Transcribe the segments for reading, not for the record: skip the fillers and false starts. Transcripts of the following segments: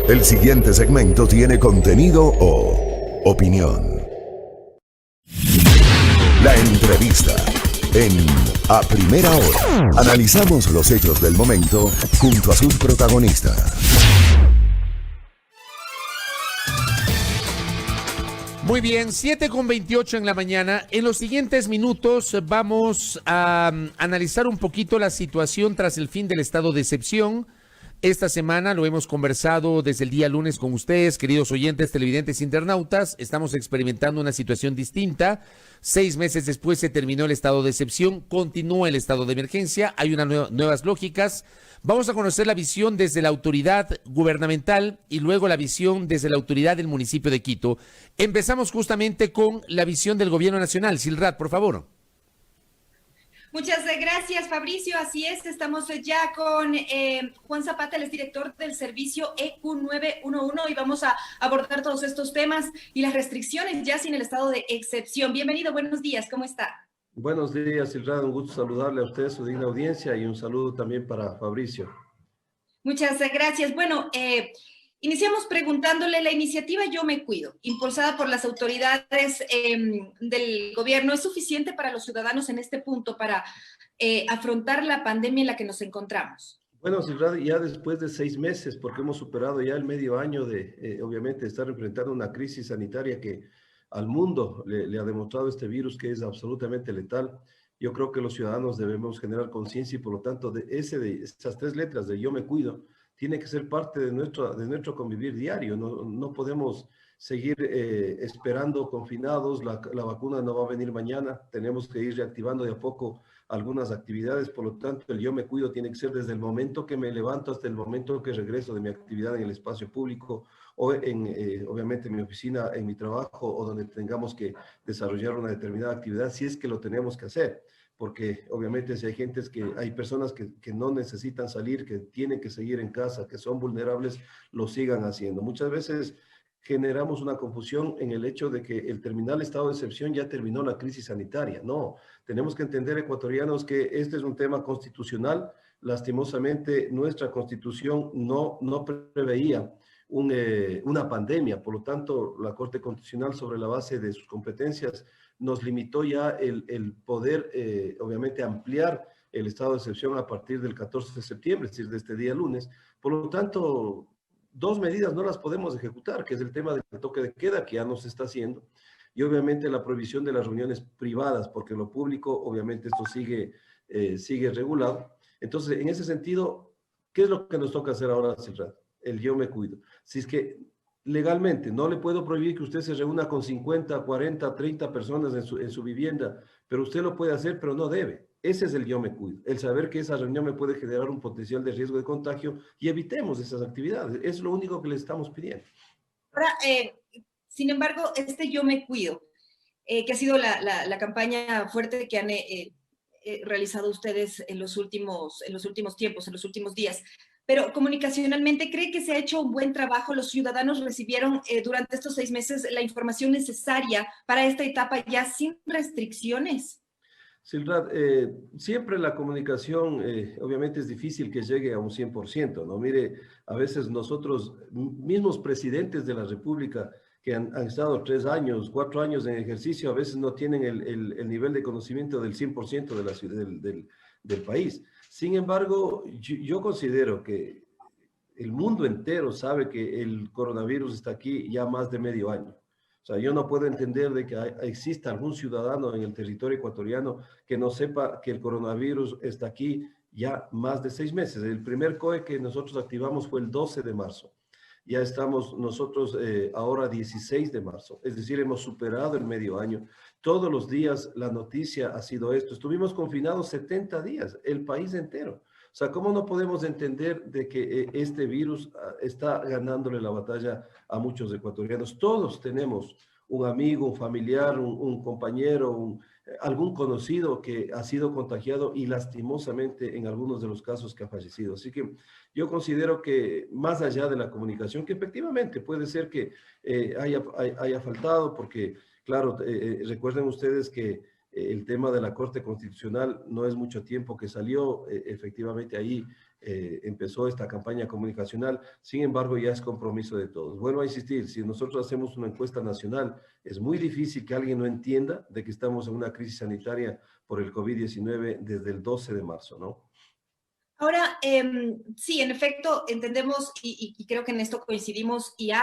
El siguiente segmento tiene contenido o opinión. La entrevista en A Primera Hora. Analizamos los hechos del momento junto a sus protagonistas. Muy bien, 7:28 en la mañana. En los siguientes minutos vamos a analizar un poquito la situación tras el fin del estado de excepción. Esta semana lo hemos conversado desde el día lunes con ustedes, queridos oyentes, televidentes, internautas. Estamos experimentando una situación distinta. 6 meses después se terminó el estado de excepción, continúa el estado de emergencia, hay unas nuevas lógicas. Vamos a conocer la visión desde la autoridad gubernamental y luego la visión desde la autoridad del municipio de Quito. Empezamos justamente con la visión del gobierno nacional. Silrat, por favor. Muchas gracias, Fabricio. Así es, estamos ya con Juan Zapata, él es director del servicio EQ911 y vamos a abordar todos estos temas y las restricciones ya sin el estado de excepción. Bienvenido, buenos días, ¿cómo está? Buenos días, Silvana, un gusto saludarle a usted, su digna audiencia, y un saludo también para Fabricio. Muchas gracias. Bueno, iniciamos preguntándole, la iniciativa Yo Me Cuido, impulsada por las autoridades del gobierno, ¿es suficiente para los ciudadanos en este punto para afrontar la pandemia en la que nos encontramos? Bueno, Silvana, ya después de 6 meses, porque hemos superado ya el medio año de, obviamente, estar enfrentando una crisis sanitaria que al mundo le ha demostrado este virus que es absolutamente letal. Yo creo que los ciudadanos debemos generar conciencia y por lo tanto de esas 3 letras de Yo Me Cuido tiene que ser parte de nuestro convivir diario. No podemos seguir esperando confinados, la vacuna no va a venir mañana, tenemos que ir reactivando de a poco algunas actividades, por lo tanto el Yo Me Cuido tiene que ser desde el momento que me levanto hasta el momento que regreso de mi actividad en el espacio público o obviamente en mi oficina, en mi trabajo o donde tengamos que desarrollar una determinada actividad, si es que lo tenemos que hacer. Porque obviamente si hay personas que no necesitan salir, que tienen que seguir en casa, que son vulnerables, lo sigan haciendo. Muchas veces generamos una confusión en el hecho de que el terminar el estado de excepción ya terminó la crisis sanitaria. No, tenemos que entender, ecuatorianos, que este es un tema constitucional. Lastimosamente, nuestra constitución no preveía una pandemia. Por lo tanto, la Corte Constitucional, sobre la base de sus competencias, nos limitó ya el poder, obviamente, ampliar el estado de excepción a partir del 14 de septiembre, es decir, de este día lunes. Por lo tanto, 2 medidas no las podemos ejecutar, que es el tema del toque de queda, que ya no se está haciendo, y obviamente la prohibición de las reuniones privadas, porque en lo público, obviamente, esto sigue regulado. Entonces, en ese sentido, ¿qué es lo que nos toca hacer ahora, Silvana? El Yo Me Cuido. Si es que legalmente no le puedo prohibir que usted se reúna con 50, 40, 30 personas en su vivienda, pero usted lo puede hacer, pero no debe. Ese es el Yo Me Cuido, el saber que esa reunión me puede generar un potencial de riesgo de contagio y evitemos esas actividades. Es lo único que le estamos pidiendo. Ahora, sin embargo, este Yo Me Cuido, que ha sido la campaña fuerte que han realizado ustedes en los últimos tiempos, en los últimos días, pero comunicacionalmente, ¿cree que se ha hecho un buen trabajo? ¿Los ciudadanos recibieron durante estos 6 meses la información necesaria para esta etapa ya sin restricciones? Silrat, siempre la comunicación, obviamente es difícil que llegue a un 100%, ¿no? Mire, a veces nosotros, mismos presidentes de la República, que han estado 3 años, 4 años en ejercicio, a veces no tienen el nivel de conocimiento del 100% de la ciudad, del país. Sin embargo, yo considero que el mundo entero sabe que el coronavirus está aquí ya más de medio año. O sea, yo no puedo entender de que exista algún ciudadano en el territorio ecuatoriano que no sepa que el coronavirus está aquí ya más de 6 meses. El primer COE que nosotros activamos fue el 12 de marzo. Ya estamos nosotros ahora 16 de marzo, es decir, hemos superado el medio año. Todos los días la noticia ha sido esto. Estuvimos confinados 70 días, el país entero. O sea, ¿cómo no podemos entender de que este virus está ganándole la batalla a muchos ecuatorianos? Todos tenemos un amigo, un familiar, un compañero, algún conocido que ha sido contagiado y lastimosamente en algunos de los casos que ha fallecido. Así que yo considero que más allá de la comunicación, que efectivamente puede ser que haya faltado, porque claro, recuerden ustedes que el tema de la Corte Constitucional no es mucho tiempo que salió, efectivamente ahí empezó esta campaña comunicacional, sin embargo ya es compromiso de todos. Vuelvo a insistir, si nosotros hacemos una encuesta nacional, es muy difícil que alguien no entienda de que estamos en una crisis sanitaria por el COVID-19 desde el 12 de marzo, ¿no? Ahora, sí, en efecto, entendemos y creo que en esto coincidimos y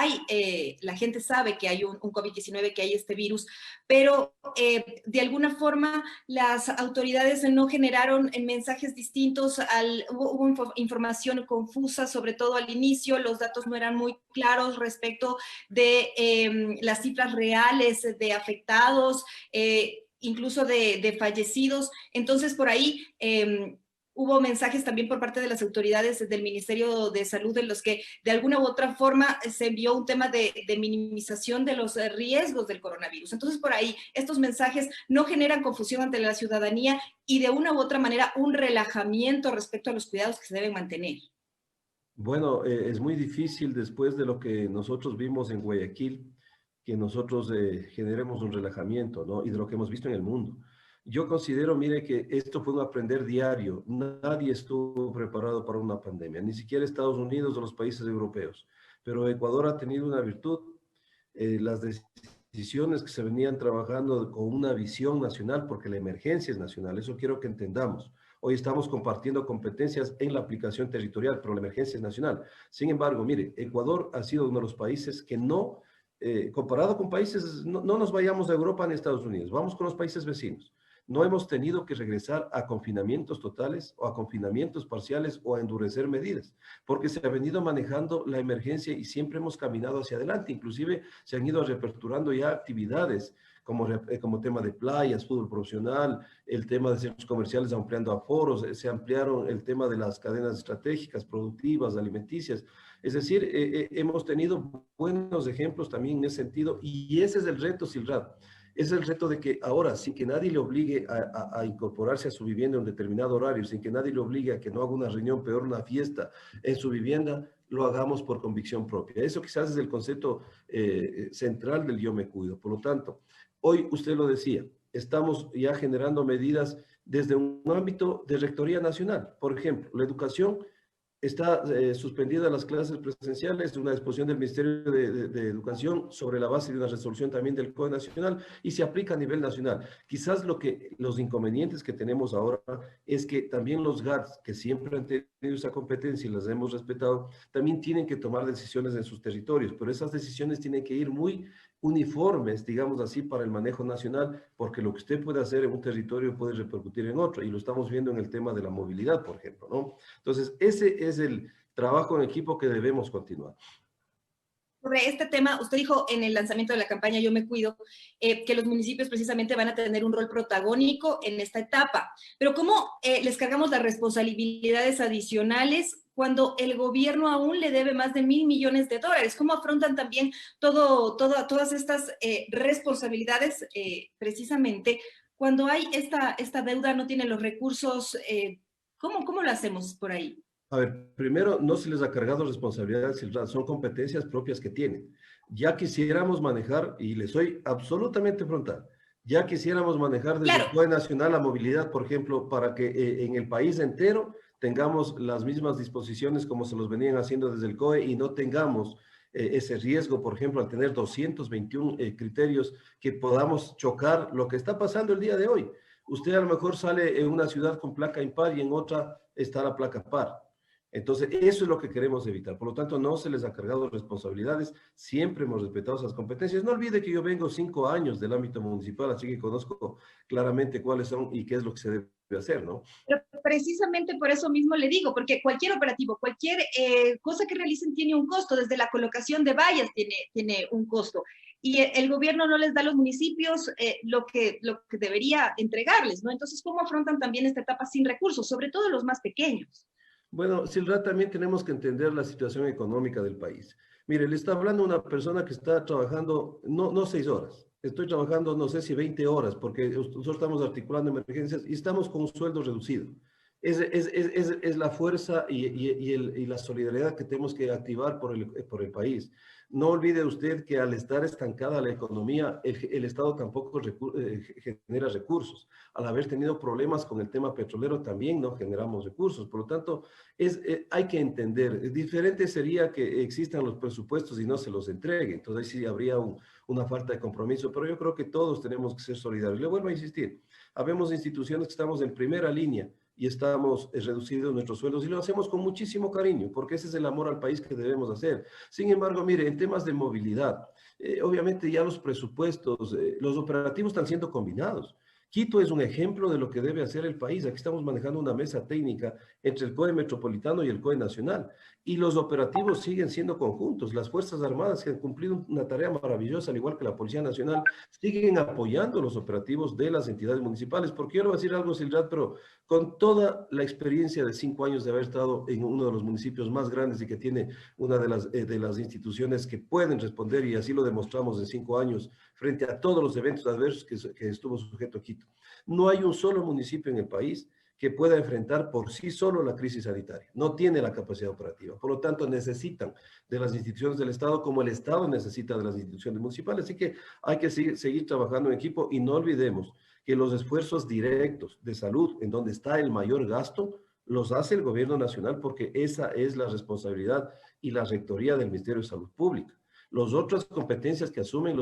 la gente sabe que hay un COVID-19, que hay este virus, pero de alguna forma las autoridades no generaron mensajes distintos, hubo información confusa, sobre todo al inicio, los datos no eran muy claros respecto de las cifras reales de afectados, incluso de fallecidos. Entonces, por ahí hubo mensajes también por parte de las autoridades del Ministerio de Salud en los que de alguna u otra forma se envió un tema de minimización de los riesgos del coronavirus. Entonces, por ahí, estos mensajes no generan confusión ante la ciudadanía y de una u otra manera un relajamiento respecto a los cuidados que se deben mantener. Bueno, es muy difícil después de lo que nosotros vimos en Guayaquil, que nosotros generemos un relajamiento, ¿no? Y de lo que hemos visto en el mundo. Yo considero, mire, que esto fue un aprender diario. Nadie estuvo preparado para una pandemia, ni siquiera Estados Unidos o los países europeos. Pero Ecuador ha tenido una virtud. Las decisiones que se venían trabajando con una visión nacional, porque la emergencia es nacional, eso quiero que entendamos. Hoy estamos compartiendo competencias en la aplicación territorial, pero la emergencia es nacional. Sin embargo, mire, Ecuador ha sido uno de los países que no, comparado con países, no nos vayamos a Europa ni a Estados Unidos, vamos con los países vecinos. No hemos tenido que regresar a confinamientos totales o a confinamientos parciales o a endurecer medidas, porque se ha venido manejando la emergencia y siempre hemos caminado hacia adelante. Inclusive se han ido reaperturando ya actividades como tema de playas, fútbol profesional, el tema de centros comerciales ampliando aforos, se ampliaron el tema de las cadenas estratégicas, productivas, alimenticias. Es decir, hemos tenido buenos ejemplos también en ese sentido y ese es el reto, Silrat. Es el reto de que ahora, sin que nadie le obligue a incorporarse a su vivienda en un determinado horario, sin que nadie le obligue a que no haga una reunión, peor una fiesta en su vivienda, lo hagamos por convicción propia. Eso quizás es el concepto central del yo me cuido. Por lo tanto, hoy usted lo decía, estamos ya generando medidas desde un ámbito de rectoría nacional. Por ejemplo, la educación está suspendida las clases presenciales, una disposición del Ministerio de Educación sobre la base de una resolución también del COE Nacional y se aplica a nivel nacional. Quizás los inconvenientes que tenemos ahora es que también los GATS, que siempre han tenido esa competencia y las hemos respetado, también tienen que tomar decisiones en sus territorios, pero esas decisiones tienen que ir muy uniformes, digamos así, para el manejo nacional, porque lo que usted puede hacer en un territorio puede repercutir en otro, y lo estamos viendo en el tema de la movilidad, por ejemplo, ¿no? Entonces, ese es el trabajo en equipo que debemos continuar. Sobre este tema, usted dijo en el lanzamiento de la campaña Yo Me Cuido, que los municipios precisamente van a tener un rol protagónico en esta etapa, pero ¿cómo les cargamos las responsabilidades adicionales cuando el gobierno aún le debe más de $1.000 millones? ¿Cómo afrontan también todas estas responsabilidades precisamente cuando hay esta deuda, no tienen los recursos? ¿Cómo lo hacemos por ahí? A ver, primero, no se les ha cargado responsabilidades, son competencias propias que tienen. Ya quisiéramos manejar, y les soy absolutamente frontal, ya quisiéramos manejar desde el COE Nacional la movilidad, por ejemplo, para que en el país entero tengamos las mismas disposiciones como se los venían haciendo desde el COE y no tengamos ese riesgo, por ejemplo, al tener 221 criterios, que podamos chocar lo que está pasando el día de hoy. Usted a lo mejor sale en una ciudad con placa impar y en otra está la placa par. Entonces, eso es lo que queremos evitar. Por lo tanto, no se les ha cargado responsabilidades. Siempre hemos respetado esas competencias. No olvide que yo vengo 5 años del ámbito municipal, así que conozco claramente cuáles son y qué es lo que se debe hacer, ¿no? Pero precisamente por eso mismo le digo, porque cualquier operativo, cualquier cosa que realicen tiene un costo. Desde la colocación de vallas tiene un costo. Y el gobierno no les da a los municipios lo que debería entregarles, ¿no? Entonces, ¿cómo afrontan también esta etapa sin recursos, sobre todo los más pequeños? Bueno, Silrat, también tenemos que entender la situación económica del país. Mire, le está hablando una persona que está trabajando, no 6 horas, estoy trabajando no sé si 20 horas, porque nosotros estamos articulando emergencias y estamos con un sueldo reducido. Es la fuerza y la solidaridad que tenemos que activar por el país. No olvide usted que al estar estancada la economía, el Estado tampoco genera recursos. Al haber tenido problemas con el tema petrolero, también no generamos recursos. Por lo tanto, hay que entender. Diferente sería que existan los presupuestos y no se los entreguen. Entonces, ahí sí habría una falta de compromiso. Pero yo creo que todos tenemos que ser solidarios. Le vuelvo a insistir. Habemos instituciones que estamos en primera línea y estamos reducidos nuestros sueldos y lo hacemos con muchísimo cariño, porque ese es el amor al país que debemos hacer. Sin embargo, mire, en temas de movilidad, obviamente ya los presupuestos, los operativos están siendo combinados. Quito es un ejemplo de lo que debe hacer el país. Aquí estamos manejando una mesa técnica entre el COE metropolitano y el COE nacional. Y los operativos siguen siendo conjuntos. Las Fuerzas Armadas, que han cumplido una tarea maravillosa, al igual que la Policía Nacional, siguen apoyando los operativos de las entidades municipales. Porque yo le voy a decir algo, Silrat, pero con toda la experiencia de 5 años de haber estado en uno de los municipios más grandes y que tiene una de las instituciones que pueden responder, y así lo demostramos en 5 años, frente a todos los eventos adversos que estuvo sujeto a Quito. No hay un solo municipio en el país que pueda enfrentar por sí solo la crisis sanitaria. No tiene la capacidad operativa. Por lo tanto, necesitan de las instituciones del Estado como el Estado necesita de las instituciones municipales. Así que hay que seguir trabajando en equipo y no olvidemos que los esfuerzos directos de salud, en donde está el mayor gasto, los hace el gobierno nacional porque esa es la responsabilidad y la rectoría del Ministerio de Salud Pública. Las otras competencias que asumen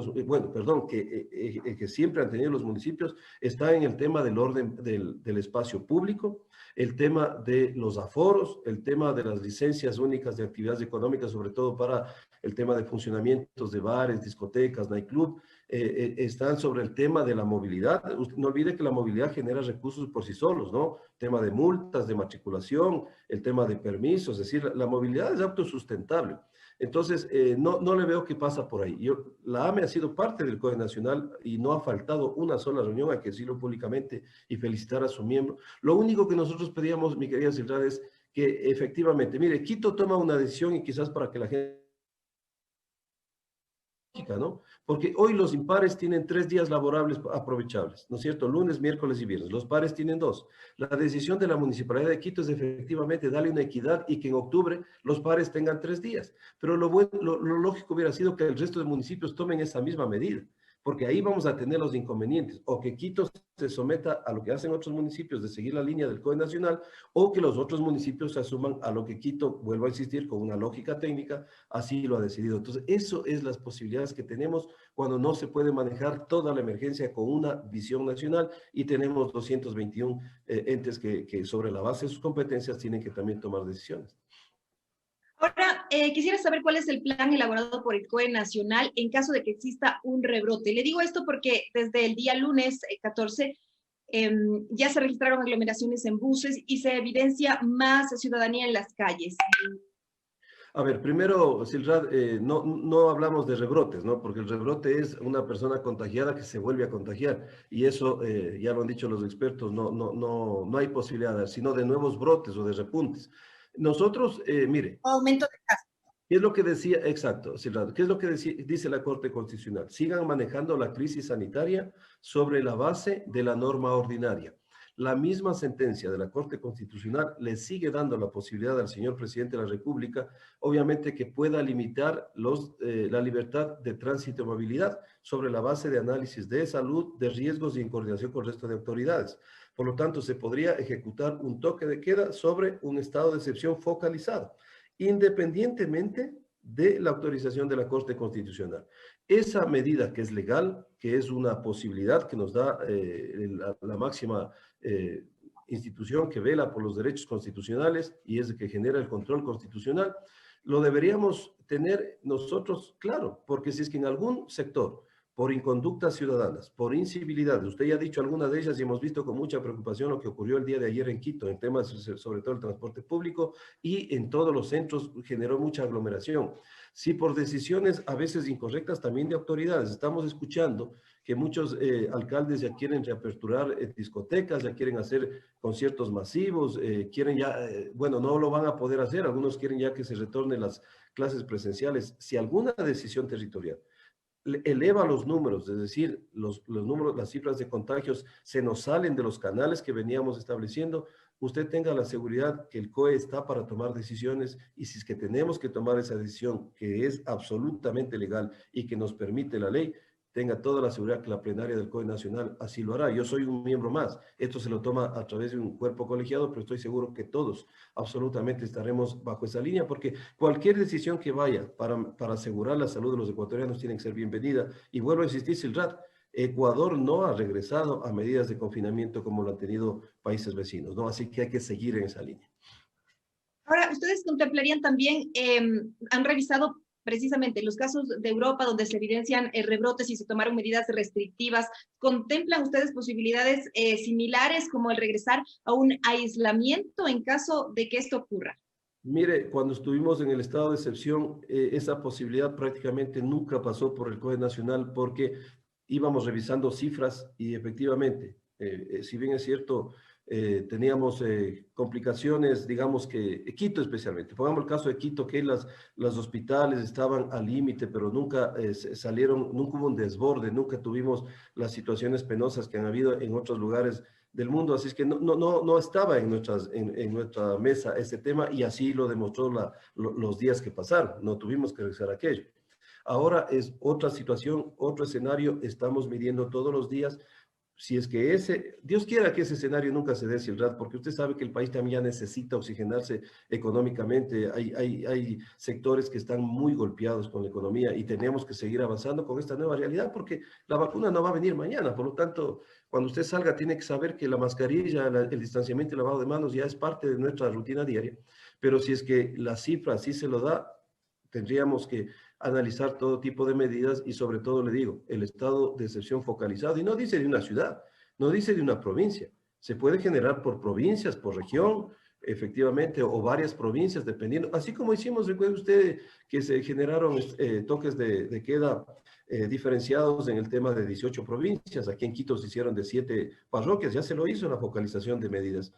que siempre han tenido los municipios están en el tema del orden del espacio público, el tema de los aforos, el tema de las licencias únicas de actividades económicas, sobre todo para el tema de funcionamientos de bares, discotecas, nightclub, están sobre el tema de la movilidad. No olvide que la movilidad genera recursos por sí solos, ¿no? Tema de multas, de matriculación, el tema de permisos, es decir, la movilidad es autosustentable. Entonces, no le veo qué pasa por ahí. La AME ha sido parte del COE Nacional y no ha faltado una sola reunión, hay que decirlo públicamente y felicitar a su miembro. Lo único que nosotros pedíamos, mi querida Silvia, es que efectivamente, mire, Quito toma una decisión y quizás para que la gente, ¿no? Porque hoy los impares tienen 3 días laborables aprovechables, ¿no es cierto? Lunes, miércoles y viernes. Los pares tienen 2. La decisión de la Municipalidad de Quito es efectivamente darle una equidad y que en octubre los pares tengan 3 días. Pero lo lógico hubiera sido que el resto de municipios tomen esa misma medida, porque ahí vamos a tener los inconvenientes, o que Quito se someta a lo que hacen otros municipios de seguir la línea del COE nacional, o que los otros municipios se asuman a lo que Quito, vuelvo a insistir, con una lógica técnica, así lo ha decidido. Entonces, eso es las posibilidades que tenemos cuando no se puede manejar toda la emergencia con una visión nacional y tenemos 221 entes que sobre la base de sus competencias tienen que también tomar decisiones. Ahora, quisiera saber cuál es el plan elaborado por el COE Nacional en caso de que exista un rebrote. Le digo esto porque desde el día lunes 14 ya se registraron aglomeraciones en buses y se evidencia más ciudadanía en las calles. A ver, primero, Silrad, no hablamos de rebrotes, ¿no? Porque el rebrote es una persona contagiada que se vuelve a contagiar. Y eso, ya lo han dicho los expertos, no hay posibilidad, sino de nuevos brotes o de repuntes. Nosotros, mire. Aumento de casos. ¿Qué es lo que decía? Exacto, Silrad. ¿Qué es lo que dice la Corte Constitucional? Sigan manejando la crisis sanitaria sobre la base de la norma ordinaria. La misma sentencia de la Corte Constitucional le sigue dando la posibilidad al señor presidente de la República, obviamente, que pueda limitar la libertad de tránsito y movilidad sobre la base de análisis de salud, de riesgos y en coordinación con el resto de autoridades. Por lo tanto, se podría ejecutar un toque de queda sobre un estado de excepción focalizado, independientemente de la autorización de la Corte Constitucional. Esa medida que es legal, que es una posibilidad que nos da la máxima institución que vela por los derechos constitucionales y es el que genera el control constitucional, lo deberíamos tener nosotros claro, porque si es que en algún sector, por inconductas ciudadanas, por incivilidades, usted ya ha dicho algunas de ellas y hemos visto con mucha preocupación lo que ocurrió el día de ayer en Quito, en temas sobre todo el transporte público y en todos los centros generó mucha aglomeración. Si por decisiones a veces incorrectas también de autoridades, estamos escuchando que muchos alcaldes ya quieren reaperturar discotecas, ya quieren hacer conciertos masivos, quieren ya, bueno, no lo van a poder hacer, algunos quieren ya que se retornen las clases presenciales. Si alguna decisión territorial eleva los números, es decir, los números, las cifras de contagios se nos salen de los canales que veníamos estableciendo, usted tenga la seguridad que el COE está para tomar decisiones, y si es que tenemos que tomar esa decisión que es absolutamente legal y que nos permite la ley, tenga toda la seguridad que la plenaria del COE Nacional así lo hará. Yo soy un miembro más. Esto se lo toma a través de un cuerpo colegiado, pero estoy seguro que todos absolutamente estaremos bajo esa línea, porque cualquier decisión que vaya para asegurar la salud de los ecuatorianos tiene que ser bienvenida. Y vuelvo a insistir, Silrat, Ecuador no ha regresado a medidas de confinamiento como lo han tenido países vecinos, ¿no? Así que hay que seguir en esa línea. Ahora, ¿ustedes contemplarían también, han revisado precisamente los casos de Europa donde se evidencian rebrotes y se tomaron medidas restrictivas? ¿Contemplan ustedes posibilidades similares como el regresar a un aislamiento en caso de que esto ocurra? Mire, cuando estuvimos en el estado de excepción, esa posibilidad prácticamente nunca pasó por el COE Nacional, porque íbamos revisando cifras y efectivamente, si bien es cierto, teníamos complicaciones, digamos que Quito especialmente. Pongamos el caso de Quito, que los hospitales estaban al límite, pero nunca salieron, nunca hubo un desborde, nunca tuvimos las situaciones penosas que han habido en otros lugares del mundo. Así es que no estaba en nuestra mesa ese tema, y así lo demostró los días que pasaron. No tuvimos que revisar aquello. Ahora es otra situación, otro escenario, estamos midiendo todos los días. Si es que Dios quiera que ese escenario nunca se dé, Silrat, porque usted sabe que el país también ya necesita oxigenarse económicamente. Hay sectores que están muy golpeados con la economía y tenemos que seguir avanzando con esta nueva realidad, porque la vacuna no va a venir mañana. Por lo tanto, cuando usted salga, tiene que saber que la mascarilla, el distanciamiento y el lavado de manos ya es parte de nuestra rutina diaria. Pero si es que la cifra sí se lo da, tendríamos que analizar todo tipo de medidas, y sobre todo, le digo, el estado de excepción focalizado, y no dice de una ciudad, no dice de una provincia, se puede generar por provincias, por región, efectivamente, o varias provincias, dependiendo, así como hicimos, recuerde usted que se generaron toques de queda diferenciados en el tema de 18 provincias, aquí en Quito se hicieron de 7 parroquias, ya se lo hizo la focalización de medidas.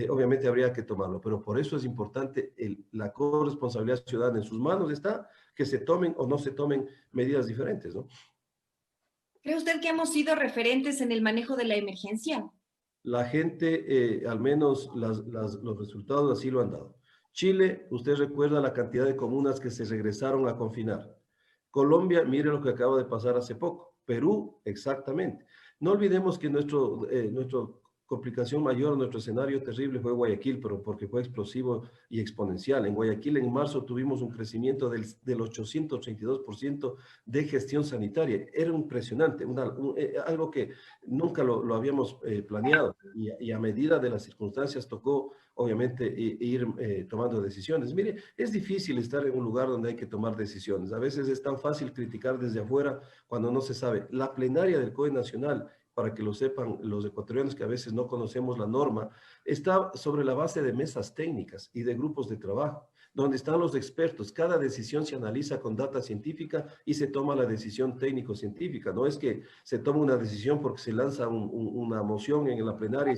Obviamente habría que tomarlo, pero por eso es importante la corresponsabilidad ciudadana. En sus manos está que se tomen o no se tomen medidas diferentes, ¿no? ¿Cree usted que hemos sido referentes en el manejo de la emergencia? La gente, al menos los resultados así lo han dado. Chile, usted recuerda la cantidad de comunas que se regresaron a confinar. Colombia, mire lo que acaba de pasar hace poco. Perú, exactamente. No olvidemos que nuestro complicación mayor, nuestro escenario terrible fue Guayaquil, pero porque fue explosivo y exponencial. En Guayaquil en marzo tuvimos un crecimiento del 832% de gestión sanitaria. Era impresionante, algo que nunca lo habíamos planeado, y a medida de las circunstancias tocó obviamente ir tomando decisiones. Mire, es difícil estar en un lugar donde hay que tomar decisiones. A veces es tan fácil criticar desde afuera cuando no se sabe. La plenaria del COE Nacional, para que lo sepan los ecuatorianos que a veces no conocemos la norma, está sobre la base de mesas técnicas y de grupos de trabajo, donde están los expertos. Cada decisión se analiza con data científica y se toma la decisión técnico-científica. No es que se toma una decisión porque se lanza una moción en la plenaria y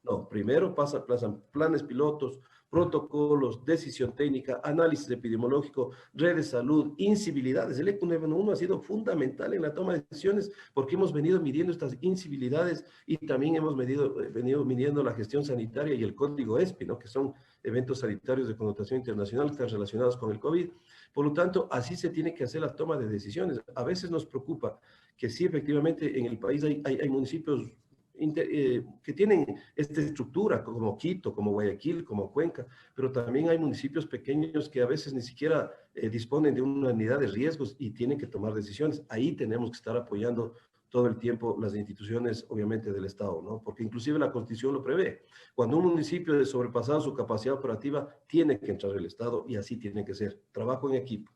no, primero pasan planes pilotos, protocolos, decisión técnica, análisis epidemiológico, red de salud, incivilidades. El ECU 911 ha sido fundamental en la toma de decisiones porque hemos venido midiendo estas incivilidades, y también hemos venido midiendo la gestión sanitaria y el código ESPI, ¿no? Que son eventos sanitarios de connotación internacional que están relacionados con el COVID. Por lo tanto, así se tiene que hacer la toma de decisiones. A veces nos preocupa que sí, efectivamente, en el país hay municipios que tienen esta estructura, como Quito, como Guayaquil, como Cuenca, pero también hay municipios pequeños que a veces ni siquiera disponen de una unidad de riesgos y tienen que tomar decisiones. Ahí tenemos que estar apoyando todo el tiempo las instituciones, obviamente, del Estado, ¿no? Porque inclusive la Constitución lo prevé. Cuando un municipio ha sobrepasado su capacidad operativa, tiene que entrar el Estado, y así tiene que ser. Trabajo en equipo.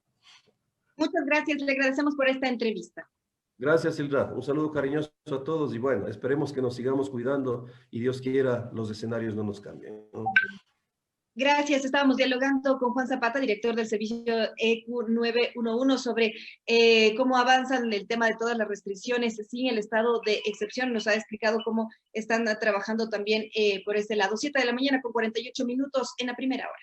Muchas gracias, le agradecemos por esta entrevista. Gracias, Silrat. Un saludo cariñoso a todos, y bueno, esperemos que nos sigamos cuidando y Dios quiera los escenarios no nos cambien, ¿no? Gracias. Estábamos dialogando con Juan Zapata, director del servicio ECU 911, sobre cómo avanzan el tema de todas las restricciones sin el estado de excepción. Nos ha explicado cómo están trabajando también por ese lado. 7 de la mañana con 48 minutos en la primera hora.